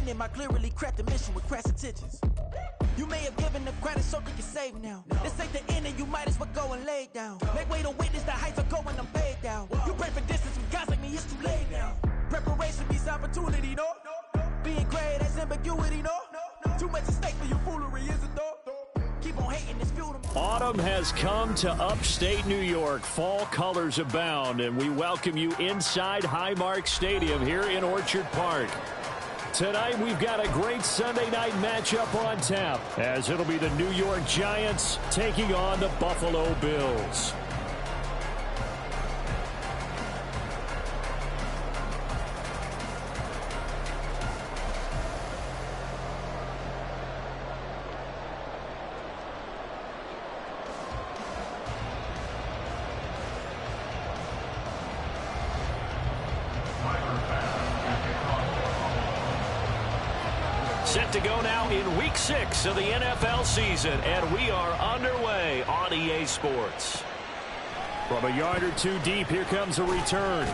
him, I clearly cracked the mission with crass intentions. You may have given the credit so they can save now. This ain't the end and you might as well go and lay down. Make way to witness the heights are going, I'm paid down. You pray for distance with guys like me, it's too late now. Preparation beats opportunity, no? Being great, that's ambiguity, no? Too much at stake for your foolery, is it though? Keep on hating, it's fuel. Autumn has come to upstate New York. Fall colors abound, and we welcome you inside Highmark Stadium here in Orchard Park. Tonight, we've got a great Sunday night matchup on tap, as it'll be the New York Giants taking on the Buffalo Bills. Set to go now in Week 6 of the NFL season, and we are underway on EA Sports. From a yard or two deep, here comes a return.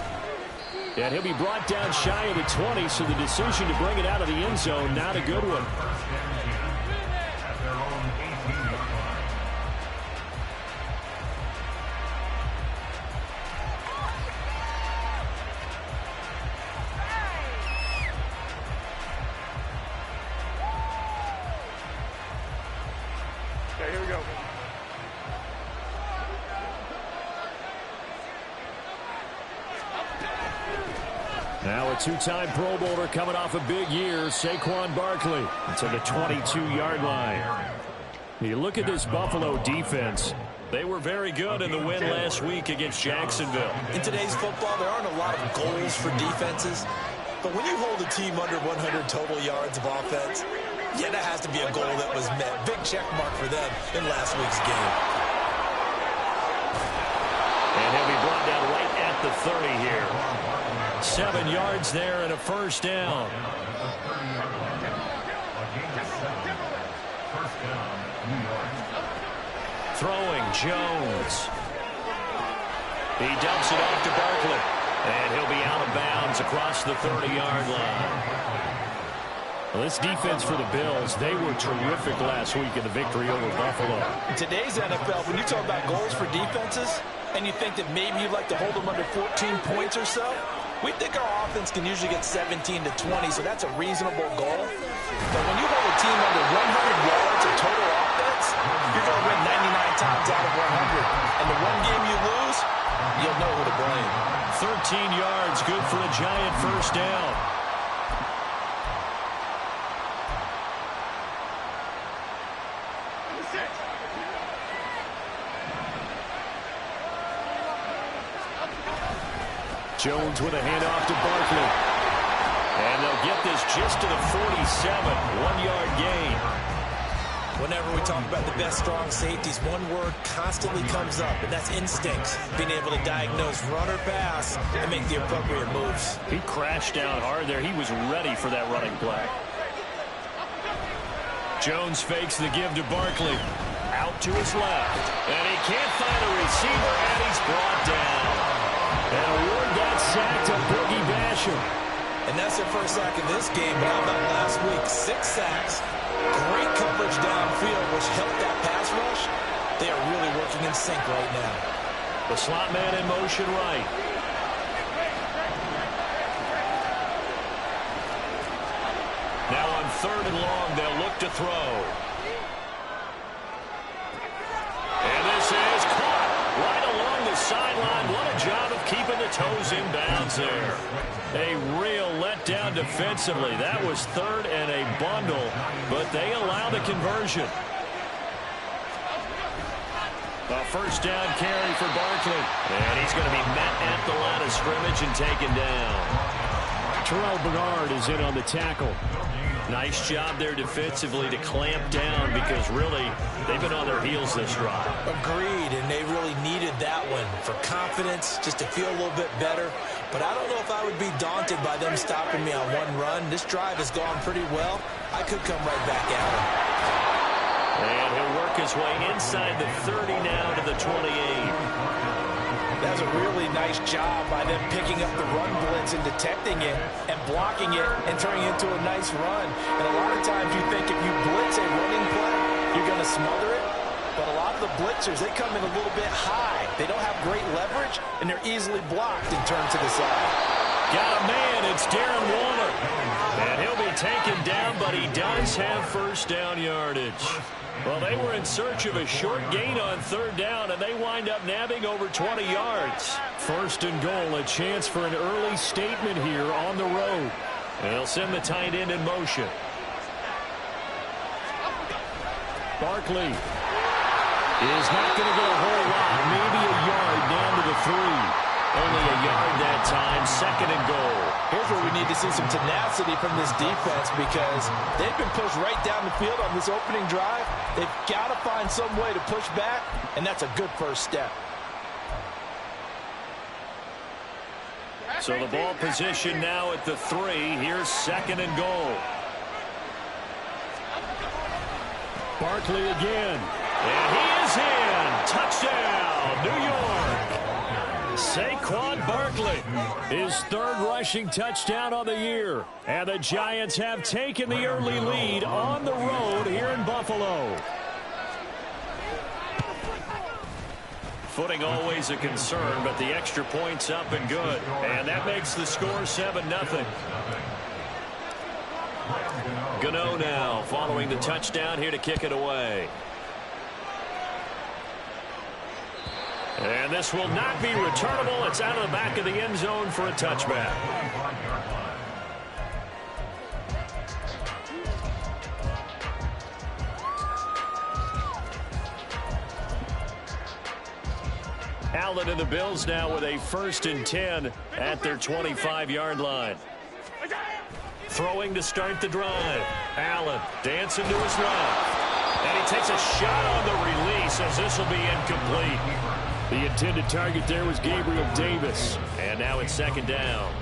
And he'll be brought down shy of the 20, so the decision to bring it out of the end zone, not a good one. Now a two-time Pro Bowler coming off a big year, Saquon Barkley, to the 22-yard line. You look at this Buffalo defense. They were very good in the win last week against Jacksonville. In today's football, there aren't a lot of goals for defenses. But when you hold a team under 100 total yards of offense, yeah, that has to be a goal that was met. Big check mark for them in last week's game. And he'll be brought down right at the 30 here. 7 yards there and a first down. Throwing Jones. He dumps it off to Barkley. And he'll be out of bounds across the 30-yard line. Well, this defense for the Bills, they were terrific last week in the victory over Buffalo. In today's NFL, when you talk about goals for defenses, and you think that maybe you'd like to hold them under 14 points or so, we think our offense can usually get 17 to 20, so that's a reasonable goal. But when you hold a team under 100 yards of total offense, you're going to win 99 times out of 100. And the one game you lose, you'll know who to blame. 13 yards, good for a Giant first down. Jones with a handoff to Barkley. And they'll get this just to the 47, 1-yard gain. Whenever we talk about the best strong safeties, one word constantly comes up, and that's instincts. Being able to diagnose run or pass and make the appropriate moves. He crashed down hard there. He was ready for that running play. Jones fakes the give to Barkley. Out to his left. And he can't find a receiver, and he's brought down. And Ward got sacked to Boogie Basham. And that's their first sack of this game. But how about last week? 6 sacks. Great coverage downfield, which helped that pass rush. They are really working in sync right now. The slot man in motion right. Now on 3rd and long, they'll look to throw. And this is caught right along the sideline. What a job of keeping the toes in bounds there. A real letdown defensively. That was 3rd and a bundle, but they allow the conversion. A first down carry for Barkley. And he's going to be met at the line of scrimmage and taken down. Terrell Bernard is in on the tackle. Nice job there defensively to clamp down, because really they've been on their heels this drive. Agreed, and they really needed that one for confidence, just to feel a little bit better. But I don't know if I would be daunted by them stopping me on one run. This drive has gone pretty well. I could come right back at him. And he'll work his way inside the 30 now to the 28. That's a really nice job by them picking up the run blitz and detecting it and blocking it and turning it into a nice run. And a lot of times you think if you blitz a running play, you're going to smother it. But a lot of the blitzers, they come in a little bit high. They don't have great leverage, and they're easily blocked and turned to the side. Got a man. It's Darren Waller. And he'll be taken down, but he does have first down yardage. Well, they were in search of a short gain on third down, and they wind up nabbing over 20 yards. First and goal, a chance for an early statement here on the road. And they'll send the tight end in motion. Barkley is not going to get a whole lot, maybe a yard down to the 3. Only a yard that time, second and goal. Here's where we need to see some tenacity from this defense because they've been pushed right down the field on this opening drive. They've got to find some way to push back, and that's a good first step. So the ball position now at the 3. Here's second and goal. Barkley again. And he is in. Touchdown, New York. Saquon Barkley, his third rushing touchdown on the year. And the Giants have taken the early lead on the road here in Buffalo. Footing always a concern, but the extra point's up and good. And that makes the score 7-0. Gano now following the touchdown here to kick it away. And this will not be returnable. It's out of the back of the end zone for a touchback. Allen and the Bills now with a 1st and 10 at their 25-yard line. Throwing to start the drive. Allen dancing to his left. And he takes a shot on the release as this will be incomplete. The intended target there was Gabriel Davis. And now it's second down.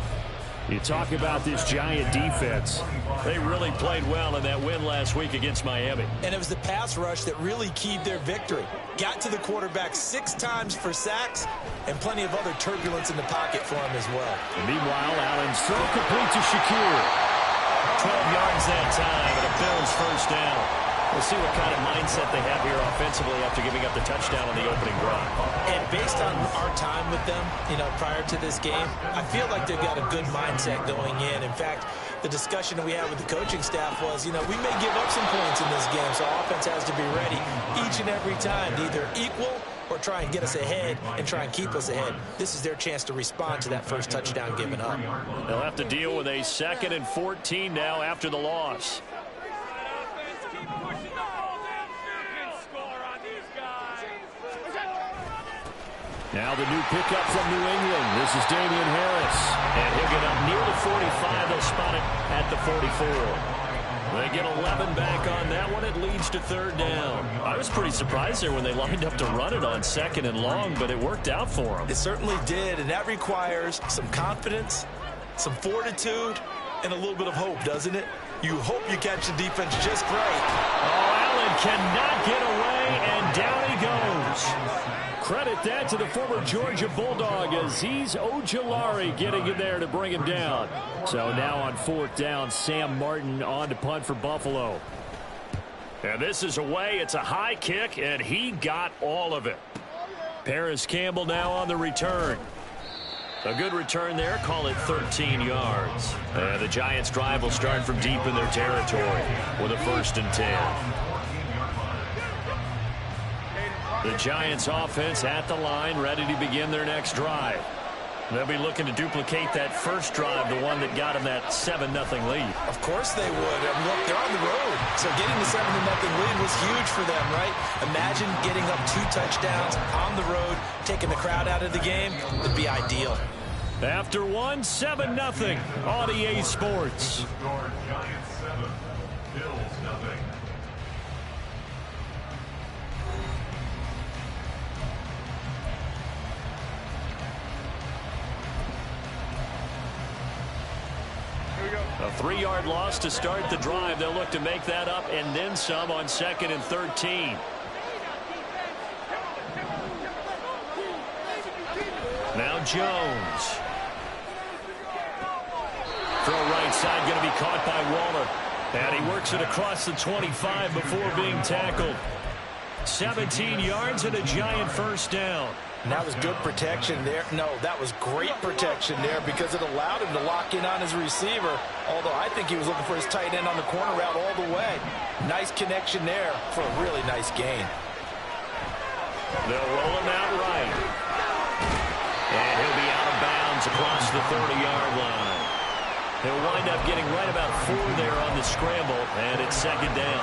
You talk about this Giant defense. They really played well in that win last week against Miami. And it was the pass rush that really keyed their victory. Got to the quarterback 6 times for sacks and plenty of other turbulence in the pocket for him as well. And meanwhile, Allen's throw complete to Shakir. 12 yards that time and a Bills first down. We'll see what kind of mindset they have here offensively after giving up the touchdown on the opening drive. And based on our time with them, prior to this game, I feel like they've got a good mindset going in. In fact, the discussion that we had with the coaching staff was, we may give up some points in this game, so offense has to be ready each and every time to either equal or try and get us ahead and try and keep us ahead. This is their chance to respond to that first touchdown given up. They'll have to deal with a 2nd and 14 now after the loss. Now the new pickup from New England. This is Damian Harris. And he'll get up near the 45. They'll spot it at the 44. They get 11 back on that one. It leads to third down. I was pretty surprised there when they lined up to run it on 2nd and long, but it worked out for them. It certainly did, and that requires some confidence, some fortitude, and a little bit of hope, doesn't it? You hope you catch the defense just right. Oh, Allen cannot get away, and down he goes. Credit that to the former Georgia Bulldog, Azeez Ojulari getting in there to bring him down. So now on 4th down, Sam Martin on to punt for Buffalo. And this is away. It's a high kick, and he got all of it. Paris Campbell now on the return. A good return there. Call it 13 yards. And the Giants' drive will start from deep in their territory with a 1st and 10. The Giants offense at the line, ready to begin their next drive. They'll be looking to duplicate that first drive, the one that got them that 7-0 lead. Of course they would. Look, they're on the road. So getting the 7-0 lead was huge for them, right? Imagine getting up 2 touchdowns on the road, taking the crowd out of the game. Would be ideal. After 7-0 on EA Sports. Giants 7, Bills 0. A 3-yard loss to start the drive. They'll look to make that up and then some on 2nd and 13. Now Jones. Throw right side, going to be caught by Waller. And he works it across the 25 before being tackled. 17 yards and a giant first down. And that was good protection there. No, that was great protection there because it allowed him to lock in on his receiver, although I think he was looking for his tight end on the corner route all the way. Nice connection there for a really nice gain. They'll roll him out right. And he'll be out of bounds across the 30-yard line. He'll wind up getting right about 4 there on the scramble, and it's second down.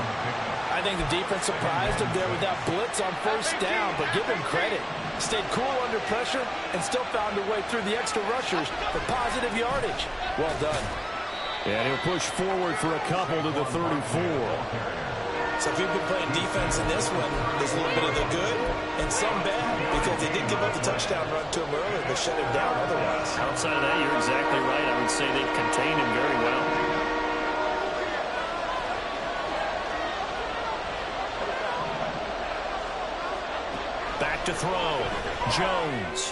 I think the defense surprised him there with that blitz on first down, but give him credit. Stayed cool under pressure and still found a way through the extra rushers for positive yardage. Well done. And he'll push forward for a couple to the 34. So if you've been playing defense in this one, there's a little bit of the good and some bad because they did give up the touchdown run to him earlier, but shut him down otherwise. Outside of that, you're exactly right. I would say they've contained him very well. Back to throw. Jones.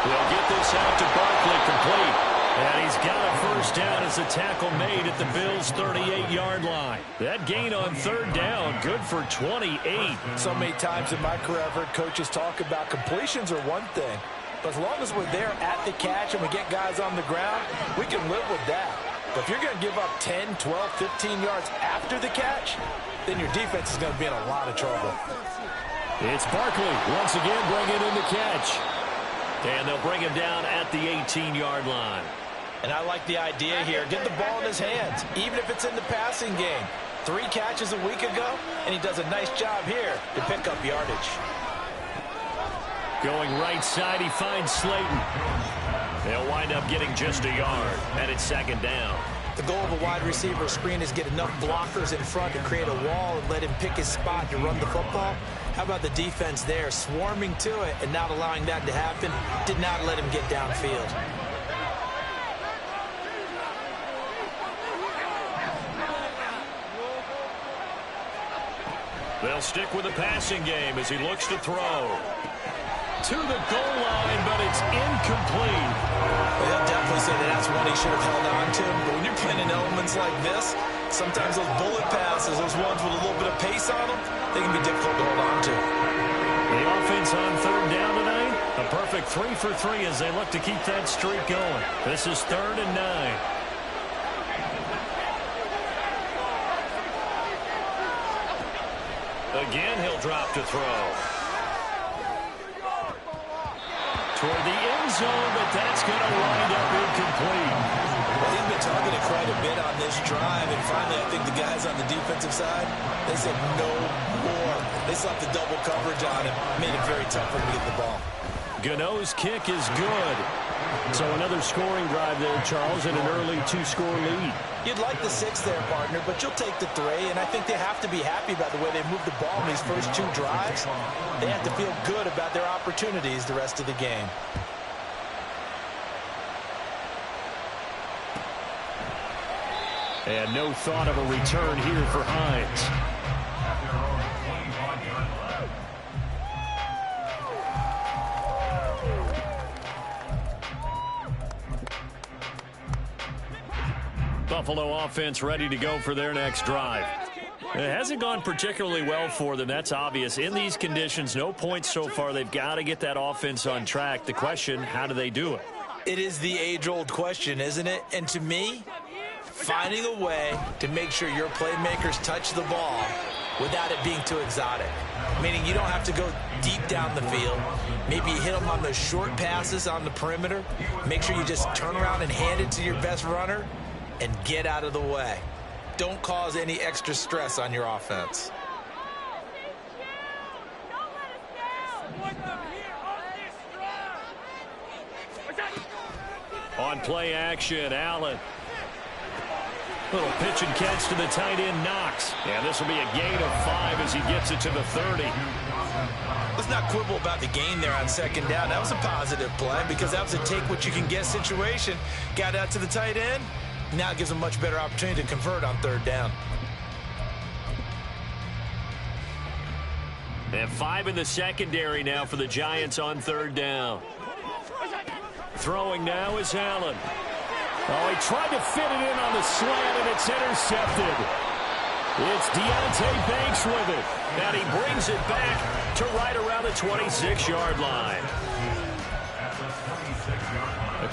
He'll get this out to Barkley, complete. And he's got a first down as a tackle made at the Bills' 38-yard line. That gain on third down, good for 28. So many times in my career I've heard coaches talk about completions are one thing, but as long as we're there at the catch and we get guys on the ground, we can live with that. But if you're going to give up 10, 12, 15 yards after the catch, then your defense is going to be in a lot of trouble. It's Barkley once again bringing in the catch. And they'll bring him down at the 18-yard line. And I like the idea here. Get the ball in his hands, even if it's in the passing game. 3 catches a week ago, and he does a nice job here to pick up yardage. Going right side, he finds Slayton. They'll wind up getting just a yard, and it's second down. The goal of a wide receiver screen is get enough blockers in front to create a wall and let him pick his spot to run the football. How about the defense there, swarming to it and not allowing that to happen? Did not let him get downfield. They'll stick with the passing game as he looks to throw. To the goal line, but it's incomplete. Well, they'll definitely say that that's one he should have held on to. But when you're playing in elements like this, sometimes those bullet passes, those ones with a little bit of pace on them, they can be difficult to hold on to. The offense on third down tonight, a perfect 3 for 3 as they look to keep that streak going. This is 3rd and 9. Again, he'll drop to throw. Toward the end zone, but that's going to wind up incomplete. Well, he's been targeted quite a bit on this drive, and finally I think the guys on the defensive side, they said no more. They slapped the double coverage on him, made it very tough for him to get the ball. Gano's kick is good. So another scoring drive there, Charles, and an early 2-score lead. You'd like the 6 there, partner, but you'll take the 3, and I think they have to be happy about the way they moved the ball in these first 2 drives. They have to feel good about their opportunities the rest of the game. And no thought of a return here for Hines. Buffalo offense ready to go for their next drive. It hasn't gone particularly well for them. That's obvious. In these conditions, no points so far. They've got to get that offense on track. The question, how do they do it? It is the age-old question, isn't it? And to me, finding a way to make sure your playmakers touch the ball without it being too exotic. Meaning you don't have to go deep down the field. Maybe you hit them on those short passes on the perimeter. Make sure you just turn around and hand it to your best runner and get out of the way. Don't cause any extra stress on your offense. On play action, Allen. Little pitch and catch to the tight end, Knox. And this will be a gain of 5 as he gets it to the 30. Let's not quibble about the gain there on second down. That was a positive play because that was a take-what-you-can-get situation. Got out to the tight end. Now it gives them a much better opportunity to convert on third down. And 5 in the secondary now for the Giants on third down. Throwing now is Allen. Oh, he tried to fit it in on the slant, and it's intercepted. It's Deonte Banks with it, and he brings it back to right around the 26-yard line.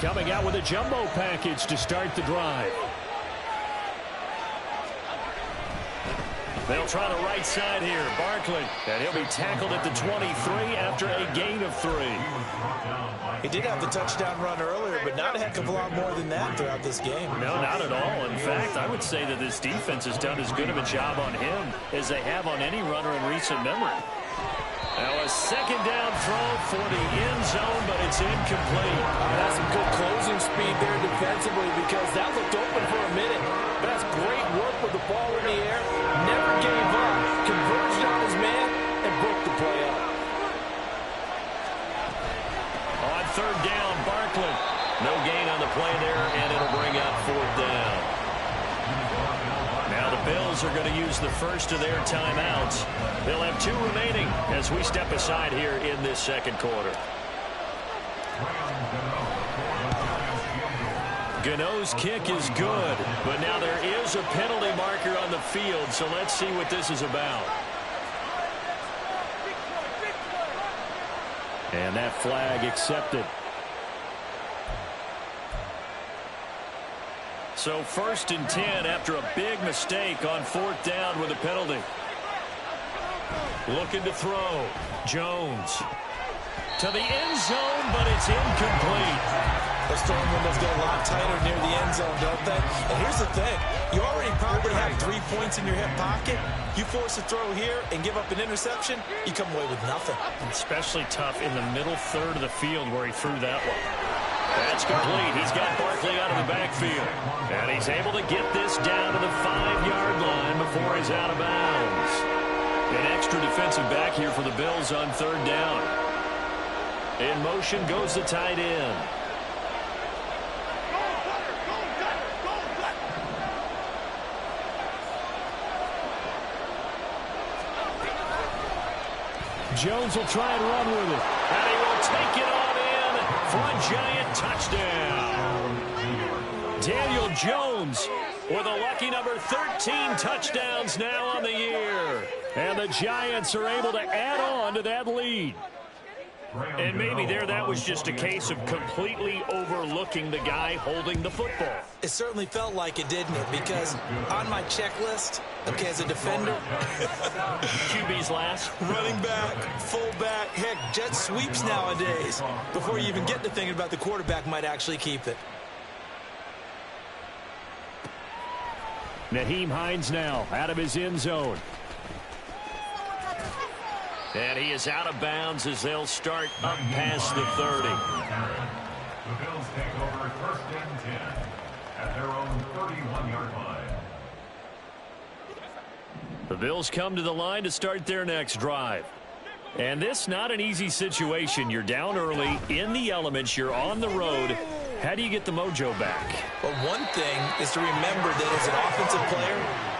Coming out with a jumbo package to start the drive. They'll try the right side here. Barkley, and he'll be tackled at the 23 after a gain of 3. He did have the touchdown run earlier, but not a heck of a lot more than that throughout this game. No, not at all. In fact, I would say that this defense has done as good of a job on him as they have on any runner in recent memory. Now a second down throw for the end zone, but it's incomplete. That's some good closing speed there defensively because that looked open for a minute. But that's great work with the ball in the air. Never gave up. Converged on his man and broke the play up. On third down, Barkley. No gain on the play there, and it'll bring up fourth down. Now the Bills are going to use the first of their timeouts. They'll have 2 remaining as we step aside here in this second quarter. Gano's kick is good, but now there is a penalty marker on the field, so let's see what this is about. And that flag accepted. So 1st and 10 after a big mistake on 4th down with a penalty. Looking to throw. Jones to the end zone, but it's incomplete. Those throwing windows get a lot tighter near the end zone, don't they? And here's the thing. You already probably have 3 points in your hip pocket. You force a throw here and give up an interception, you come away with nothing. Especially tough in the middle third of the field where he threw that one. That's complete. He's got Barkley out of the backfield. And he's able to get this down to the 5-yard line before he's out of bounds. An extra defensive back here for the Bills on 3rd down. In motion goes the tight end. Jones will try and run with it. And he will take it on in for a giant touchdown. Daniel Jones with a lucky number 13 touchdowns now on the year. And the Giants are able to add on to that lead. And maybe there that was just a case of completely overlooking the guy holding the football. It certainly felt like it, didn't it? Because on my checklist, okay, as a defender, QB's last. running back, fullback, heck, jet sweeps nowadays. Before you even get to thinking about the quarterback might actually keep it. Nyheim Hines now out of his end zone. And he is out of bounds as they'll start up past the 30. The Bills take over 1st and 10 at their own 31-yard line. The Bills come to the line to start their next drive. And this not an easy situation. You're down early, in the elements, you're on the road. How do you get the mojo back? Well, one thing is to remember that as an offensive player,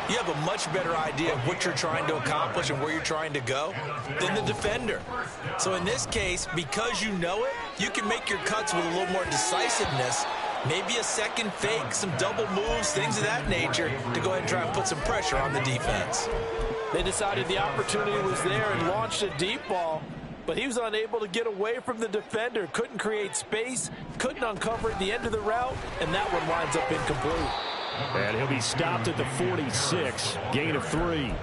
you have a much better idea of what you're trying to accomplish and where you're trying to go than the defender. So in this case, because you know it, you can make your cuts with a little more decisiveness, maybe a second fake, some double moves, things of that nature, to go ahead and try and put some pressure on the defense. They decided the opportunity was there and launched a deep ball, but he was unable to get away from the defender, couldn't create space, couldn't uncover at the end of the route, and that one winds up incomplete. And he'll be stopped at the 46, gain of 3.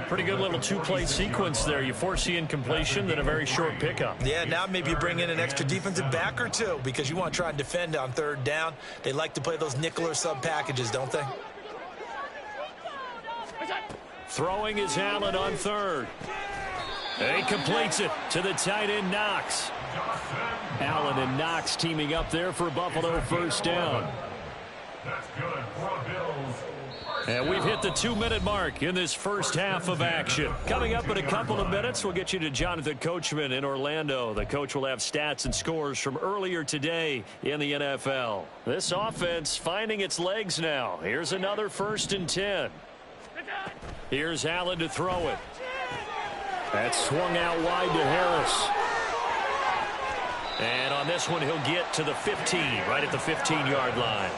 Pretty good little 2-play sequence there. You force the incompletion, then a very short pickup. Yeah, now maybe you bring in an extra defensive back or two because you want to try and defend on 3rd down. They like to play those nickel or sub packages, don't they? Throwing is Allen on 3rd. And he completes it to the tight end, Knox. Allen and Knox teaming up there for Buffalo 1st down. That's good for the Bills. And we've hit the 2-minute mark in this first half of action. Coming up in a couple of minutes, we'll get you to Jonathan Coachman in Orlando. The coach will have stats and scores from earlier today in the NFL. This offense finding its legs now. Here's another 1st and 10. Here's Allen to throw it. That swung out wide to Harris. And on this one, he'll get to the 15, right at the 15-yard line.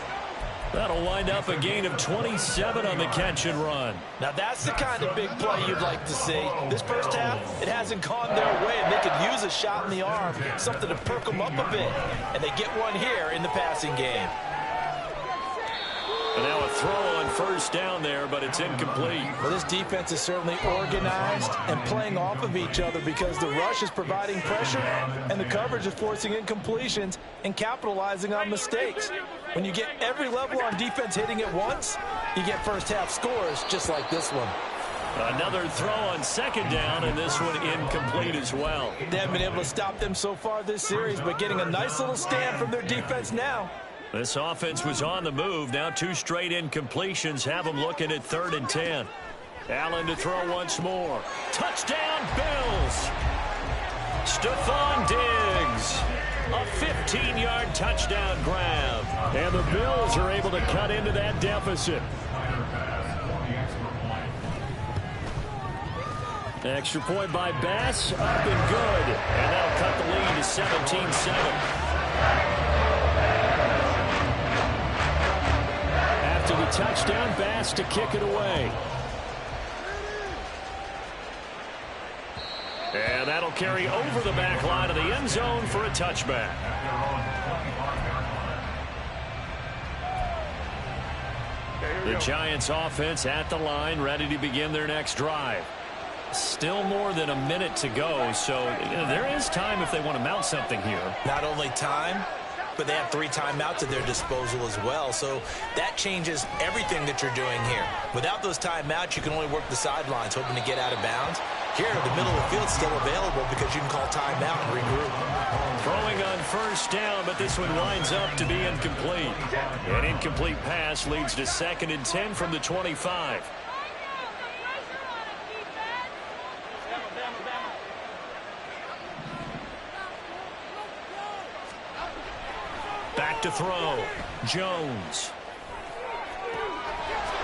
That'll wind up a gain of 27 on the catch and run. Now, that's the kind of big play you'd like to see. This first half, it hasn't gone their way, and they could use a shot in the arm, something to perk them up a bit. And they get one here in the passing game. And now a throw on first down there, but it's incomplete. Well, this defense is certainly organized and playing off of each other because the rush is providing pressure and the coverage is forcing incompletions and capitalizing on mistakes. When you get every level on defense hitting at once, you get first half scores just like this one. Another throw on second down, and this one incomplete as well. They haven't been able to stop them so far this series, but getting a nice little stand from their defense now. This offense was on the move. Now 2 straight incompletions have them looking at 3rd and 10. Allen to throw once more. Touchdown, Bills! Stephon Diggs. A 15-yard touchdown grab. And the Bills are able to cut into that deficit. Extra point by Bass, up and good. And that'll cut the lead to 17-7. After the touchdown, Bass to kick it away. And that'll carry over the back line of the end zone for a touchback. The Giants offense at the line, ready to begin their next drive. Still more than a minute to go, so there is time if they want to mount something here. Not only time, but they have 3 timeouts at their disposal as well. So that changes everything that you're doing here. Without those timeouts, you can only work the sidelines, hoping to get out of bounds. Here, the middle of the field's still available because you can call timeout and regroup. Throwing on first down, but this one winds up to be incomplete. An incomplete pass leads to 2nd and 10 from the 25. Back to throw. Jones.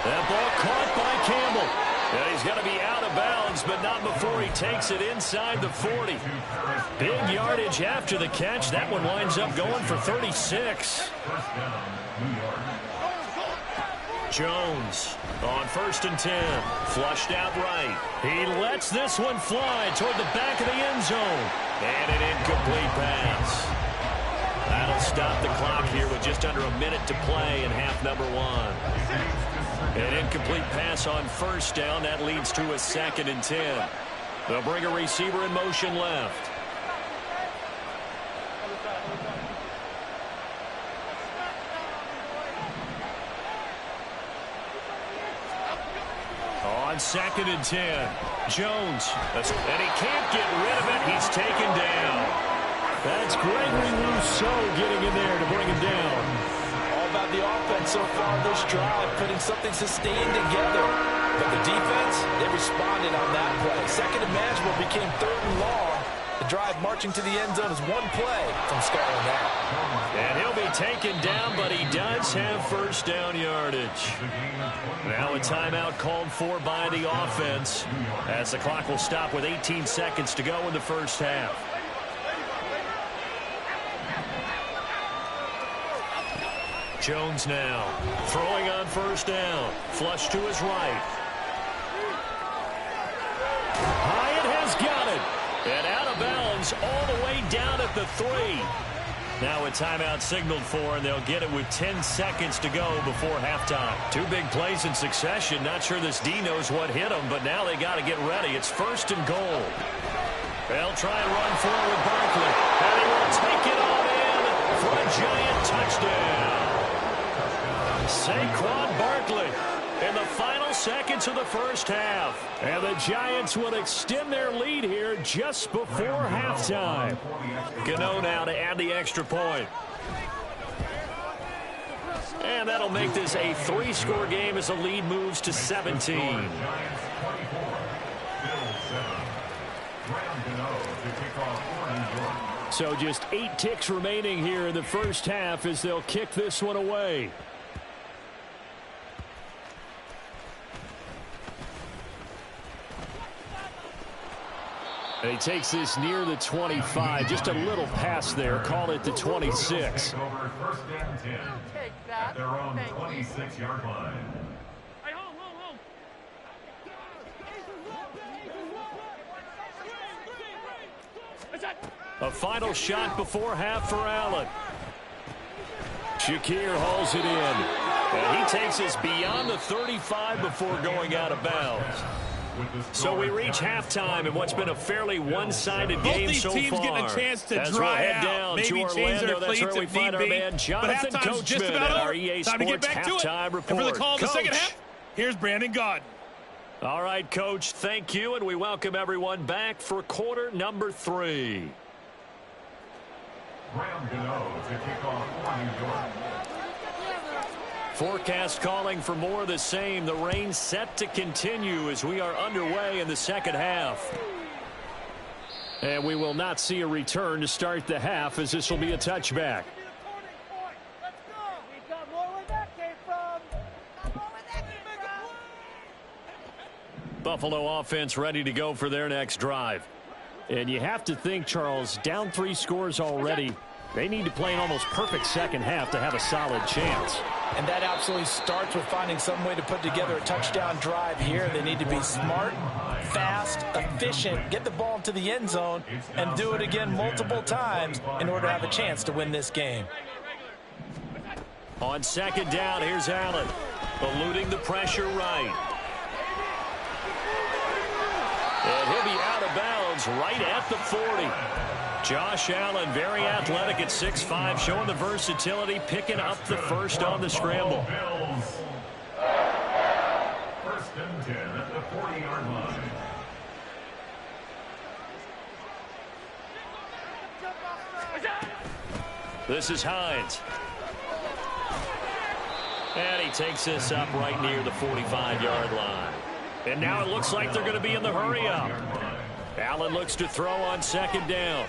That ball caught by Campbell. And he's got to be out of bounds, but not before he takes it inside the 40. Big yardage after the catch. That one winds up going for 36. Jones on 1st and 10. Flushed out right. He lets this one fly toward the back of the end zone. And an incomplete pass. That'll stop the clock here with just under a minute to play in half number 1. An incomplete pass on first down. That leads to a 2nd and 10. They'll bring a receiver in motion left. On 2nd and 10. Jones. And he can't get rid of it. He's taken down. That's Gregory Rousseau getting in there to bring him down. All about the offense so far this drive, putting something sustained together. But the defense, they responded on that play. 2nd and manageable became 3rd and long. The drive marching to the end zone is one play from scoring that. And he'll be taken down, but he does have first down yardage. Now a timeout called for by the offense as the clock will stop with 18 seconds to go in the first half. Jones now throwing on first down. Flush to his right. Hyatt has got it. And out of bounds all the way down at the 3. Now a timeout signaled for, and they'll get it with 10 seconds to go before halftime. 2 big plays in succession. Not sure this D knows what hit them, but now they got to get ready. It's 1st and goal. They'll try and run forward with Barkley. And he will take it on in for a giant touchdown. Saquon Barkley in the final seconds of the first half. And the Giants will extend their lead here just before halftime. Gano now to add the extra point. And that'll make this a 3-score game as the lead moves to 17. So just 8 ticks remaining here in the first half as they'll kick this one away. And he takes this near the 25. Just a little pass there. Call it the 26. Take over first and 10 at their own 26-yard line. A final shot before half for Allen. Shakir hauls it in. And he takes us beyond the 35 before going out of bounds. So we reach halftime in what's been a fairly one-sided game so far. Both these teams getting a chance to As dry we'll head out, down maybe to change Orlando. their That's fleets where we if find need our be. man Jonathan But halftime's just Coachman about at our over. EA Time to get Sports back to it. halftime report. And for the call of the second Coach. half, here's Brandon Gaudin. All right, Coach, thank you, and we welcome everyone back for quarter number 3. Graham Gano to kick off for New York. Forecast calling for more of the same. The rain set to continue as we are underway in the second half. And we will not see a return to start the half, as this will be a touchback. Buffalo offense ready to go for their next drive. And you have to think, Charles, down 3 scores already. They need to play an almost perfect second half to have a solid chance. And that absolutely starts with finding some way to put together a touchdown drive here. They need to be smart, fast, efficient, get the ball into the end zone, and do it again multiple times in order to have a chance to win this game. On second down, here's Allen, eluding the pressure right. And he'll be out of bounds right at the 40. Josh Allen, very athletic at 6'5", showing the versatility, picking up the first on the scramble. First and 10 at the 40-yard line. This is Hines. And he takes this up right near the 45-yard line. And now it looks like they're going to be in the hurry up. Allen looks to throw on second down.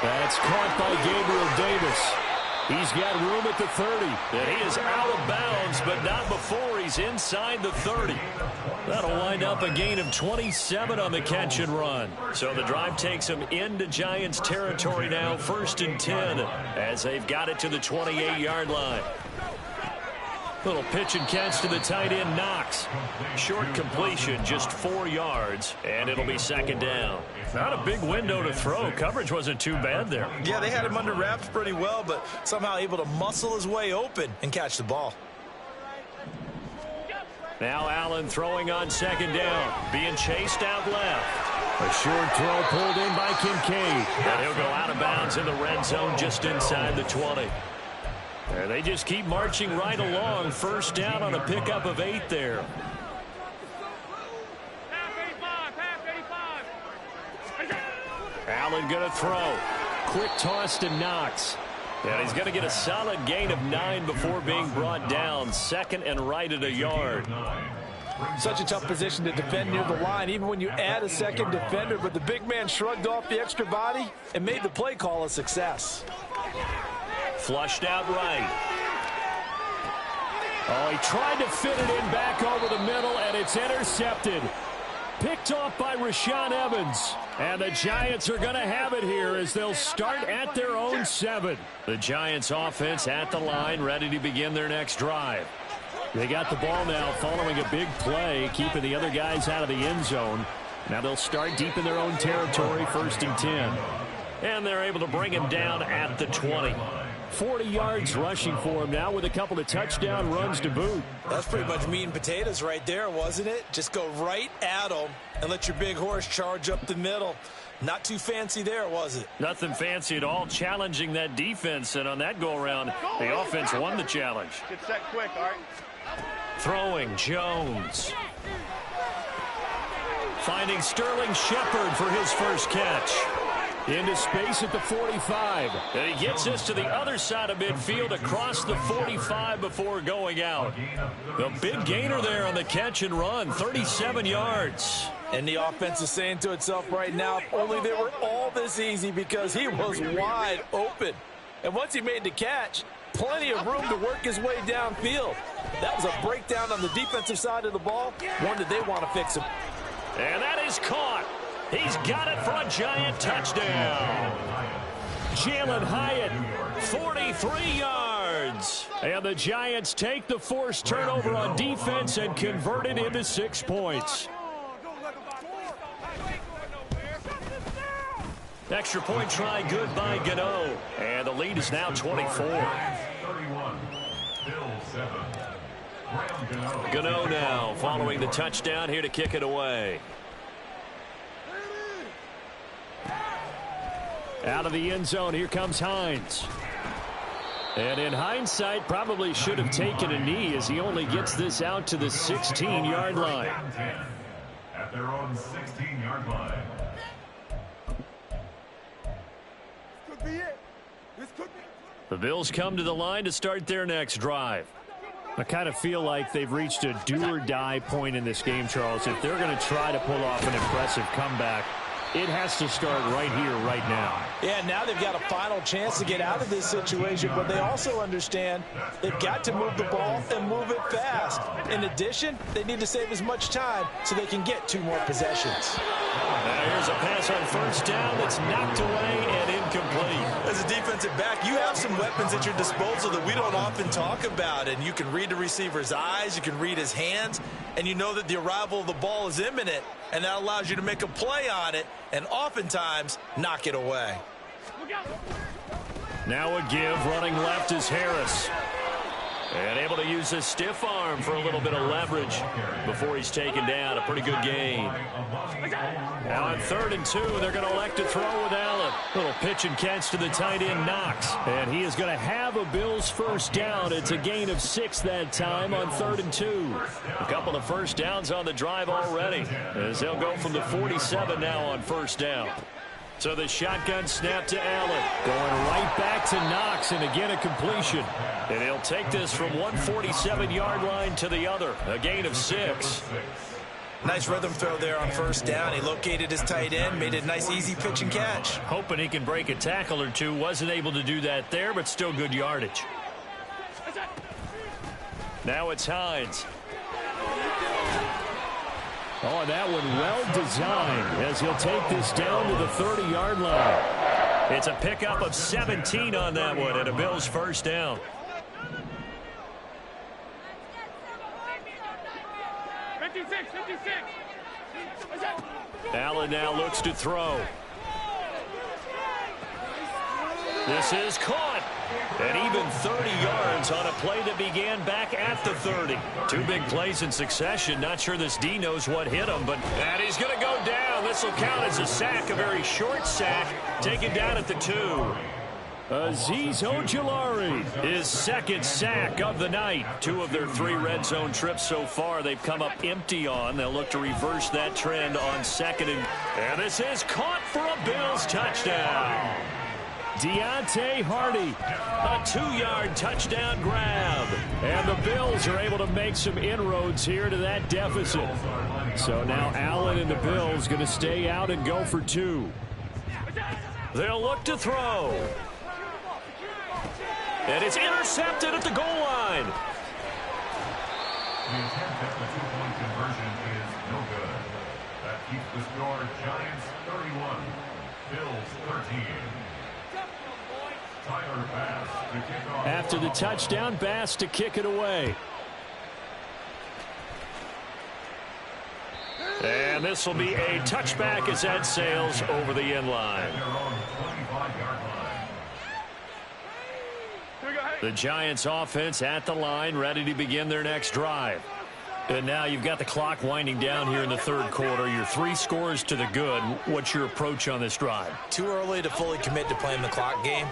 That's caught by Gabriel Davis. He's got room at the 30. And he is out of bounds, but not before he's inside the 30. That'll wind up a gain of 27 on the catch and run. So the drive takes them into Giants territory now, first and 10, as they've got it to the 28-yard line. Little pitch and catch to the tight end, Knox. Short completion, just 4 yards, and it'll be second down. Not a big window to throw. Coverage wasn't too bad there. Yeah, they had him under wraps pretty well, but somehow able to muscle his way open and catch the ball. Now Allen throwing on second down, being chased out left. A short throw pulled in by Kincaid, and he'll go out of bounds in the red zone just inside the 20. And they just keep marching right along. First down on a pickup of 8 there. Allen going to throw. Quick toss to Knox. And he's going to get a solid gain of 9 before being brought down. Second and right at a yard. Such a tough position to defend near the line, even when you add a second defender. But the big man shrugged off the extra body and made the play call a success. Flushed out right. Oh, he tried to fit it in back over the middle, and it's intercepted. Picked off by Rashaan Evans. And the Giants are going to have it here as they'll start at their own 7. The Giants offense at the line, ready to begin their next drive. They got the ball now following a big play, keeping the other guys out of the end zone. Now they'll start deep in their own territory, first and 10. And they're able to bring him down at the 20. 40 yards rushing for him now with a couple of touchdown runs to boot. That's pretty much meat and potatoes right there, wasn't it? Just go right at him and let your big horse charge up the middle. Not too fancy there, was it? Nothing fancy at all, challenging that defense. And on that go-around, the offense won the challenge. Get set quick, all right? Throwing, Jones. Finding Sterling Shepard for his first catch. Into space at the 45. And he gets us to the other side of midfield across the 45 before going out. The big gainer there on the catch and run, 37 yards. And the offense is saying to itself right now, if only they were all this easy, because he was wide open. And once he made the catch, plenty of room to work his way downfield. That was a breakdown on the defensive side of the ball, one that they want to fix him. And that is caught. He's got it for a Giant touchdown. Jalen Hyatt, 43 yards. And the Giants take the forced turnover on defense and convert it into 6 points. Extra point try good by Gano. And the lead is now 24. Gano now following the touchdown here to kick it away. Out of the end zone, here comes Hines. And in hindsight, probably should have taken a knee as he only gets this out to the 16-yard line. At their own 16-yard line. The Bills come to the line to start their next drive. I kind of feel like they've reached a do-or-die point in this game, Charles. If they're going to try to pull off an impressive comeback, it has to start right here, right now. Yeah, now they've got a final chance to get out of this situation, but they also understand they've got to move the ball and move it fast. In addition, they need to save as much time so they can get 2 more possessions. Now here's a pass on first down that's knocked away and incomplete. As a defensive back, you have some weapons at your disposal that we don't often talk about, and you can read the receiver's eyes, you can read his hands, and you know that the arrival of the ball is imminent, and that allows you to make a play on it and oftentimes knock it away. Now a give, running left is Harris. And able to use his stiff arm for a little bit of leverage before he's taken down. A pretty good gain. Now on 3rd and 2, they're going to elect to throw with Allen. Little pitch and catch to the tight end, Knox. And he is going to have a Bills first down. It's a gain of 6 that time on 3rd and 2. A couple of first downs on the drive already, as they'll go from the 47 now on first down. So the shotgun snap to Allen. Going right back to Knox, and again a completion. And he'll take this from one 47-yard line to the other. A gain of 6. Nice rhythm throw there on first down. He located his tight end, made it a nice easy pitch and catch. Hoping he can break a tackle or two. Wasn't able to do that there, but still good yardage. Now it's Hines. Oh, that one well designed as he'll take this down to the 30-yard line. It's a pickup of 17 on that one and a Bills first down. 56. Allen now looks to throw. This is caught. And even 30 yards on a play that began back at the 30. 2 big plays in succession. Not sure this D knows what hit him, but and he's going to go down. This will count as a sack, a very short sack, taken down at the 2. Azeez Ojulari, his 2nd sack of the night. 2 of their 3 red zone trips so far they've come up empty on. They'll look to reverse that trend on 2nd. And this is caught for a Bills touchdown. Deontay Hardy, a 2-yard touchdown grab. And the Bills are able to make some inroads here to that deficit. So now Allen and the Bills going to stay out and go for 2. They'll look to throw. And it's intercepted at the goal line. The attempt at the 2-point conversion is no good. That keeps the score Giants 31, Bills 13. After the touchdown, Bass to kick it away. And this will be a touchback as that sails over the end line. The Giants offense at the line, ready to begin their next drive. And now you've got the clock winding down here in the 3rd quarter. Your 3 scores to the good. What's your approach on this drive? Too early to fully commit to playing the clock game.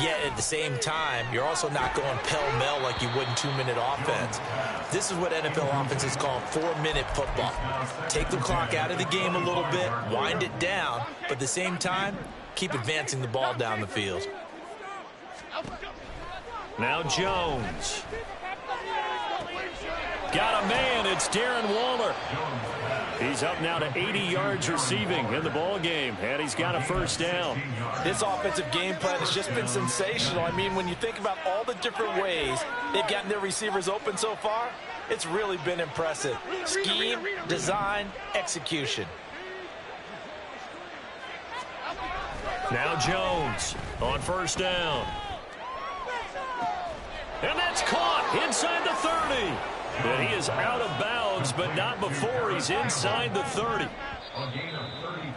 Yet at the same time, you're also not going pell-mell like you would in 2-minute offense. This is what NFL offenses call 4-minute football. Take the clock out of the game a little bit, wind it down, but at the same time, keep advancing the ball down the field. Now Jones. Got a man. It's Darren Waller. He's up now to 80 yards receiving in the ball game, and he's got a first down. This offensive game plan has just been sensational. I mean, when you think about all the different ways they've gotten their receivers open so far, it's really been impressive. Scheme, design, execution. Now Jones on first down. And that's caught inside the 30. And he is out of bounds, but not before he's inside the 30.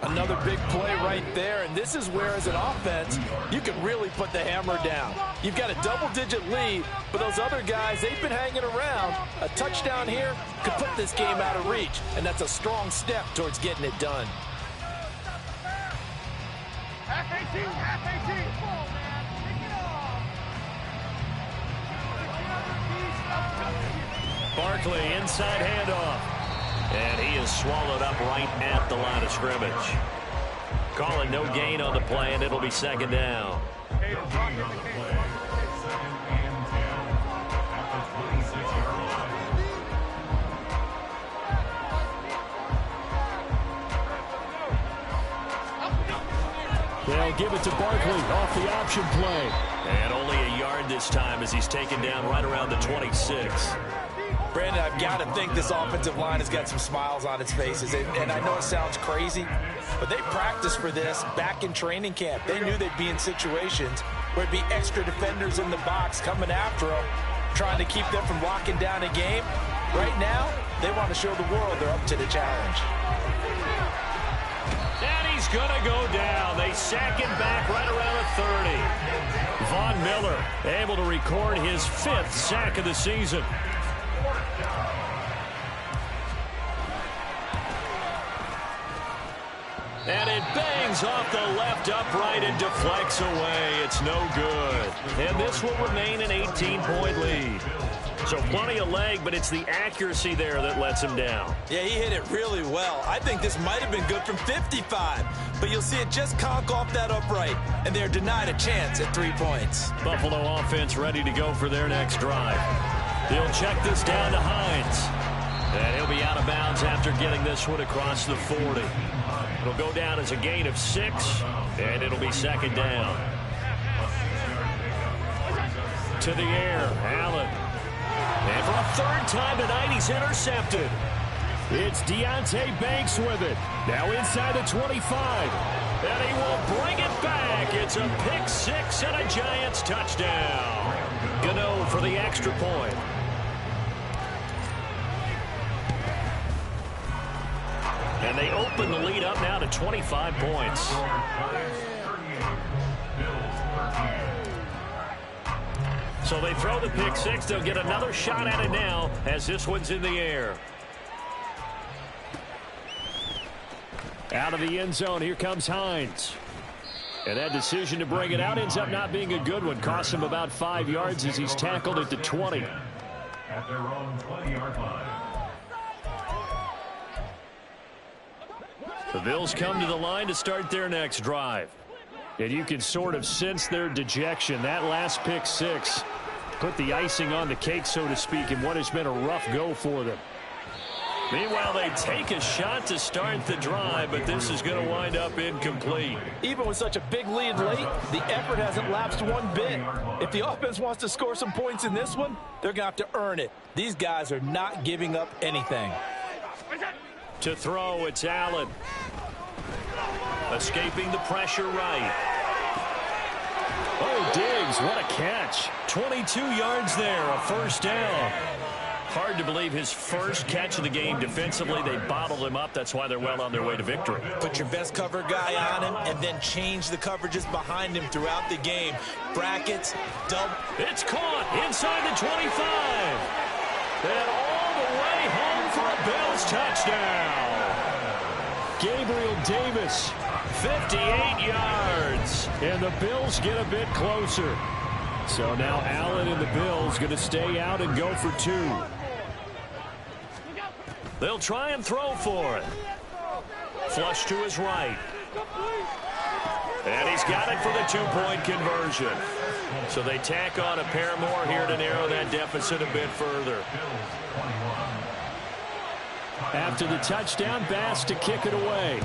Another big play right there, and this is where, as an offense, you can really put the hammer down. You've got a double-digit lead, but those other guys, they've been hanging around. A touchdown here could put this game out of reach, and that's a strong step towards getting it done. Half 18, half 18. Ball, man. Take it off. Barkley inside handoff. And he is swallowed up right at the line of scrimmage. Calling no gain on the play, and it'll be second down. They'll give it to Barkley off the option play. And only a yard this time as he's taken down right around the 26. Brandon, I've got to think this offensive line has got some smiles on its faces. And I know it sounds crazy, but they practiced for this back in training camp. They knew they'd be in situations where it'd be extra defenders in the box coming after them, trying to keep them from locking down a game. Right now, they want to show the world they're up to the challenge. And he's going to go down. They sack him back right around the 30. Von Miller able to record his 5th sack of the season. And it bangs off the left upright and deflects away. It's no good. And this will remain an 18-point lead. So plenty of leg, but it's the accuracy there that lets him down. Yeah, he hit it really well. I think this might have been good from 55. But you'll see it just conk off that upright, and they're denied a chance at 3 points. Buffalo offense ready to go for their next drive. He'll check this down to Hines. And he'll be out of bounds after getting this one across the 40. It'll go down as a gain of 6, and it'll be second down. To the air, Allen. And for a 3rd time tonight, he's intercepted. It's Deonte Banks with it. Now inside the 25. And he will bring it back. It's a pick 6 and a Giants touchdown. Gano for the extra point. And they open the lead up now to 25 points. So they throw the pick 6. They'll get another shot at it now as this one's in the air. Out of the end zone, here comes Hines. And that decision to bring it out ends up not being a good one. Costs him about 5 yards as he's tackled at the 20. At their own 20-yard line. The Bills come to the line to start their next drive. And you can sort of sense their dejection. That last pick 6 put the icing on the cake, so to speak, in what has been a rough go for them. Meanwhile, they take a shot to start the drive, but this is going to wind up incomplete. Even with such a big lead late, the effort hasn't lapsed one bit. If the offense wants to score some points in this one, they're going to have to earn it. These guys are not giving up anything. To throw, it's Allen. Escaping the pressure right. Oh, Diggs, what a catch. 22 yards there, a first down. Hard to believe his first catch of the game defensively. They bottled him up. That's why they're well on their way to victory. Put your best cover guy on him and then change the coverages behind him throughout the game. Brackets, double. It's caught inside the 25. And all the way home for a Bills touchdown. Gabriel Davis, 58 yards. And the Bills get a bit closer. So now Allen and the Bills going to stay out and go for 2. They'll try and throw for it. Flush to his right. And he's got it for the 2-point conversion. So they tack on a pair more here to narrow that deficit a bit further. After the touchdown, Bass to kick it away.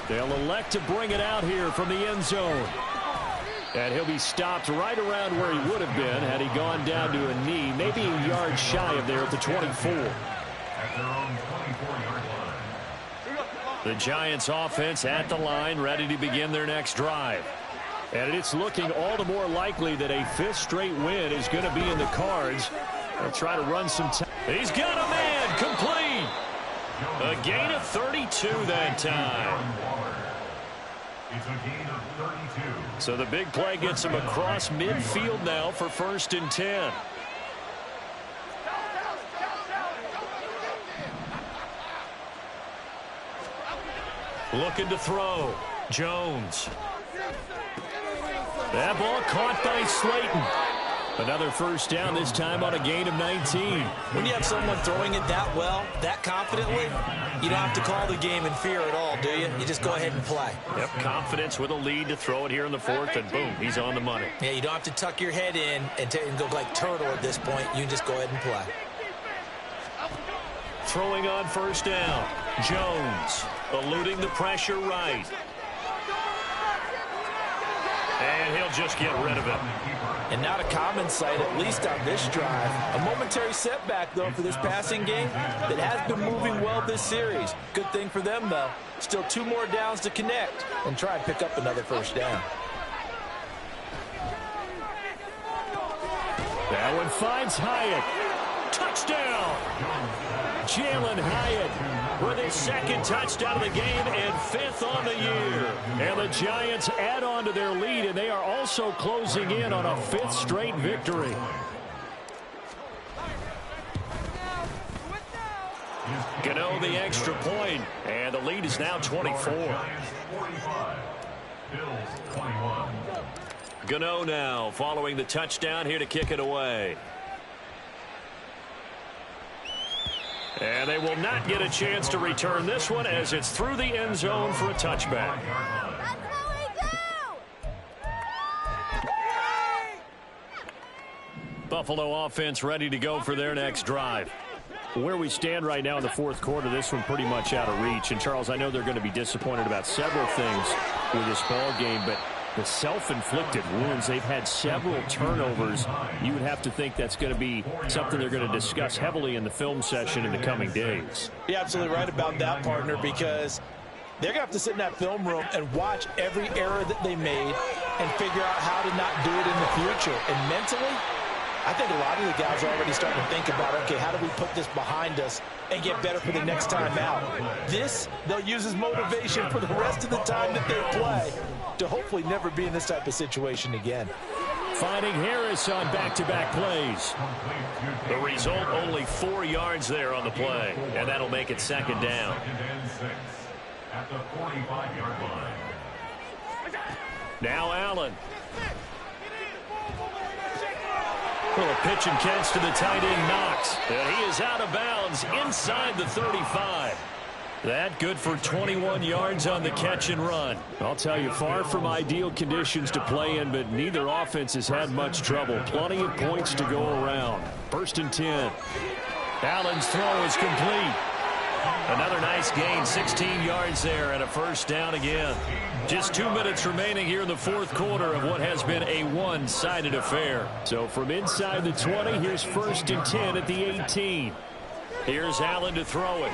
They'll elect to bring it out here from the end zone. And he'll be stopped right around where he would have been had he gone down to a knee, maybe a yard shy of there at the 24. At their own 24-yard line. The Giants offense at the line, ready to begin their next drive. And it's looking all the more likely that a fifth straight win is going to be in the cards. They'll try to run some time. He's got a man complete. A gain of 32 that time. It's a gain of 32. So the big play gets him across midfield now for 1st and 10. Looking to throw. Jones. That ball caught by Slayton. Another first down, this time on a gain of 19. When you have someone throwing it that well, that confidently, you don't have to call the game in fear at all, do you? You just go ahead and play. Yep, confidence with a lead to throw it here in the 4th, and boom, he's on the money. Yeah, you don't have to tuck your head in and go like turtle at this point. You can just go ahead and play. Throwing on first down. Jones eluding the pressure right. And he'll just get rid of it. And not a common sight, at least on this drive. A momentary setback, though, for this passing game that has been moving well this series. Good thing for them, though. Still 2 more downs to connect and try and pick up another first down. That one finds Hyatt. Touchdown! Jalen Hyatt with his 2nd touchdown of the game and 5th on the year. And the Giants add on to their lead, and they are also closing in on a 5th straight victory. Gano the extra point, and the lead is now 24. Gano now following the touchdown here to kick it away. And they will not get a chance to return this one as it's through the end zone for a touchback. Buffalo offense ready to go for their next drive. Where we stand right now in the 4th quarter, this one pretty much out of reach. And, Charles, I know they're going to be disappointed about several things with this ball game, but the self-inflicted wounds, they've had several turnovers. You would have to think that's going to be something they're going to discuss heavily in the film session in the coming days. You're absolutely right about that, partner, because they're going to have to sit in that film room and watch every error that they made and figure out how to not do it in the future. And mentally, I think a lot of the guys are already starting to think about, okay, how do we put this behind us and get better for the next time out? This, they'll use as motivation for the rest of the time that they play to hopefully never be in this type of situation again. Finding Harris on back-to-back plays. The result, only 4 yards there on the play, and that'll make it 2nd down. At the 45-yard line. Now Allen. Well, a pitch and catch to the tight end, Knox. And he is out of bounds inside the 35. That good for 21 yards on the catch and run. I'll tell you, far from ideal conditions to play in, but neither offense has had much trouble. Plenty of points to go around. 1st and 10. Allen's throw is complete. Another nice gain, 16 yards there, and a first down again. Just 2 minutes remaining here in the 4th quarter of what has been a one-sided affair. So from inside the 20, here's 1st and 10 at the 18. Here's Allen to throw it.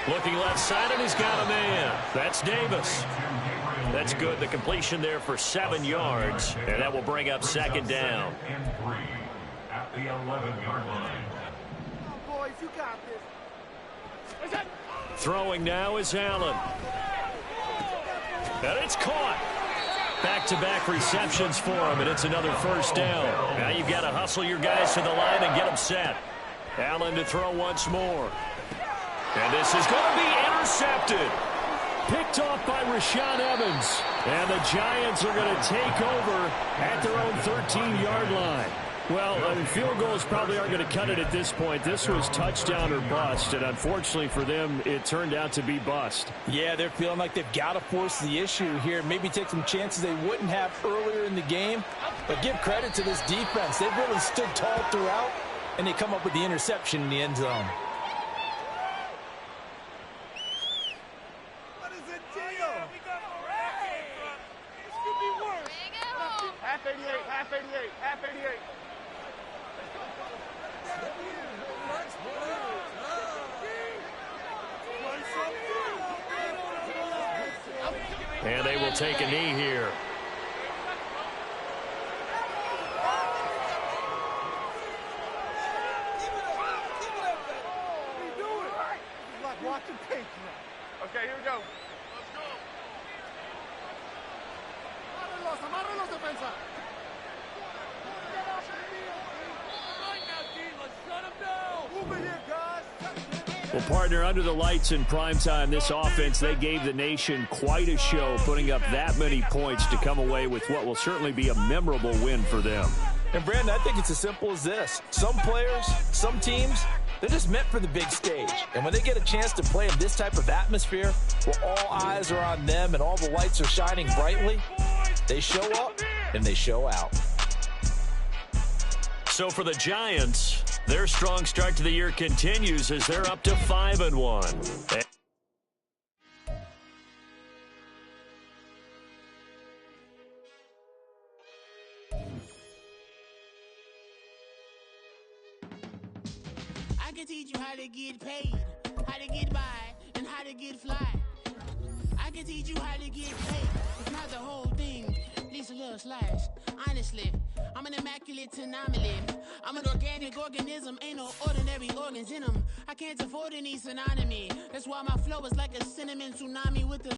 Looking left side, and he's got a man. That's Davis. That's good. The completion there for 7 yards, and that will bring up 2nd down. And 3 at the 11-yard line. Boys, you got this. Throwing now is Allen. And it's caught. Back-to-back receptions for him, and it's another first down. Now you've got to hustle your guys to the line and get them set. Allen to throw once more. And this is going to be intercepted. Picked off by Rashaan Evans. And the Giants are going to take over at their own 13-yard line. Well, field goals probably aren't going to cut it at this point. This was touchdown or bust, and unfortunately for them, it turned out to be bust. Yeah, they're feeling like they've got to force the issue here, maybe take some chances they wouldn't have earlier in the game. But give credit to this defense. They've really stood tall throughout, and they come up with the interception in the end zone. What is the deal? We got this could be worse. Half 88, half 88, half 88. And they will take a knee here. Okay, here we go. Let's go. Amarrelos, defensa. Move it here, guys. Well, partner, under the lights in primetime, this offense, they gave the nation quite a show, putting up that many points to come away with what will certainly be a memorable win for them. And, Brandon, I think it's as simple as this. Some players, some teams, they're just meant for the big stage. And when they get a chance to play in this type of atmosphere where all eyes are on them and all the lights are shining brightly, they show up and they show out. So for the Giants, their strong start to the year continues as they're up to 5-1. I can teach you how to get paid, how to get by, and how to get fly. I can teach you how to get paid. It's not the whole thing, at least a little slice. Honestly, I'm an immaculate anomaly. I'm an organic organism, ain't no ordinary organs in them. I can't afford any synonymy. That's why my flow is like a cinnamon tsunami with the